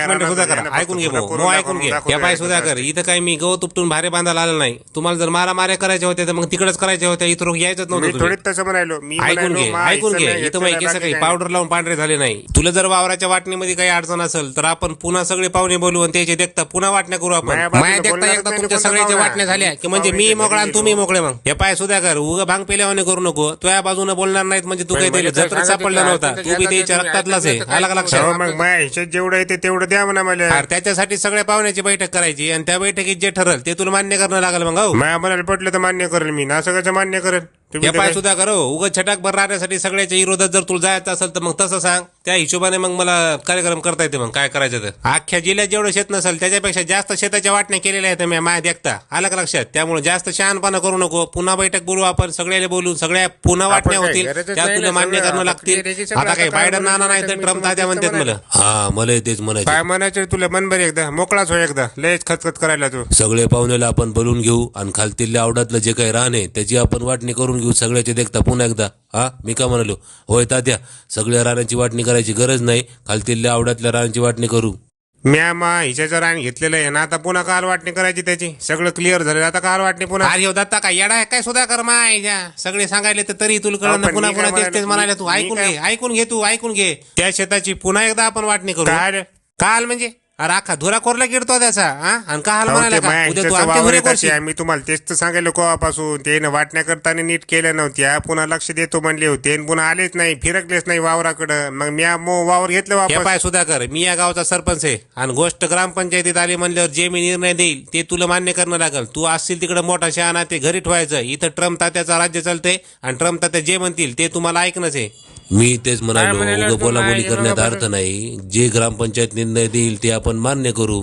एक मिनिट सुधाकर ऐकून घे भाऊ, मग ऐकून घे. त्या पाय सुधाकर, इथं काही मी गवत उपटून भारे बांधायला आलं नाही. तुम्हाला जर माऱ्या करायच्या होत्या तर मग तिकडेच करायच्या होत्या, इथं यायचंच नव्हतं. थोडीच तसं म्हणालो मी. ऐकून घे इथं माहिती केस काही पावडर लावून पांढरे झाले नाही. तुला जर वावराच्या वाटणीमध्ये काही अडचण असेल तर आपण पुन्हा सगळे पाहुणे बोलू आणि त्याचे देखता पुन्हा वाटण्या करू आपण. माया देखता एकदा तुमच्या सगळ्याच्या वाटण्या झाल्या की म्हणजे मी मोकळा आणि तुम्ही मोकळे. मग हे पाय सुधाकर, उगा भांग पेल्यावाने करू नको. तुझ्या बाजूने बोलणार नाहीत म्हणजे तू काही दिलं जत्र सापडला नव्हता. तू बी त्याच्या रक्तातलाच आहे, आला का लक्षात? मग माझ्या हिशोब जेवढं येते तेवढं द्या म्हणा मला. त्याच्यासाठी सगळ्या पाहुण्याची बैठक करायची आणि त्या बैठकीत जे ठरल ते तुला मान्य करणं लागेल. मग माया म्हणायला पटलं तर मान्य करेल मी, ना सगळ्याचं मान्य करेल. हे पाय सुद्धा करो उगा छटाक भर राहण्यासाठी सगळ्याच्या विरोधात जर तुला जायचं असेल तर मग तसं सांग. त्या हिशोबाने मग मला कार्यक्रम करता येते. मग काय करायचं तर अख्ख्या जिल्ह्यात जेवढं शेत नसेल त्याच्यापेक्षा जास्त शेताच्या वाटण्या केलेल्या आहेत मी माया देखता, आला का लक्षात? त्यामुळे जास्त शहाणपणा करू नको. पुन्हा बैठक बोलू आपण, सगळ्याला बोलून सगळ्या पुन्हा वाटण्या होतील, त्या तुला मान्य करणं लागतील. आता काही बायडन नाना नाही तर ट्रम्प तात्या म्हणतात मला. हा मला तेच म्हणायचं. काय म्हणायचं तुला? मन बरं एकदा मोकळाच हो, एकदा लयच खतखत करायला तू. सगळे पाहुण्याला आपण बोलून घेऊ आणि खालतील आवडातलं जे काही राहणे त्याची आपण वाटणी करून घेऊ सगळ्याचे देखता पुन्हा एकदा. हा मी का म्हणालो? होय तात्या, सगळ्या रानाची वाटणी करायची गरज नाही, खालतील आवडातल्या रानाची वाटणी करू. म्या मा हिच्याचं रान घेतलेलं आहे ना, आता पुन्हा काल वाटणी करायची त्याची. सगळं क्लिअर झालं, आता काल वाटणी पुन्हा. अरे दत्ता काय येडा काय सुद्धा कर माय सगळे सांगायले तर तरी तुला कळलं पुन्हा पुन्हा तेच तेच म्हणाले. तू ऐकून घे तू ऐकून घे. त्या शेताची पुन्हा एकदा आपण वाटणी करू. काल म्हणजे अरे अख्खा धुरा कोरला गिरतो त्याचा. आणि काल म्हणाला मी तुम्हाला तेच तर सांगायला कोवापासून. त्यानं वाटण्या करताना नीट केल्या नव्हत्या, पुन्हा लक्ष देतो म्हणले होते, पुन्हा आलेच नाही, फिरकलेच नाही वावराकडं. मग मी वावर घेतलं वापर. पाय सुधाकर, मी या गावचा सरपंच आहे आणि गोष्ट ग्रामपंचायतीत आली म्हणल्यावर जे मी निर्णय देईल ते तुला मान्य करणं लागेल. तू असतील तिकडे मोठा शहाणा ते घरी ठेवायचं. इथं ट्रम्प तात्याचा राज्य चालतंय आणि ट्रम्प तात्या जे म्हणतील ते तुम्हाला ऐकणंच आहे. मी तेच म्हणालो, बोलाबोली करण्यात अर्थ नाही. जे ग्रामपंचायत निर्णय देईल ते आपण मान्य करू.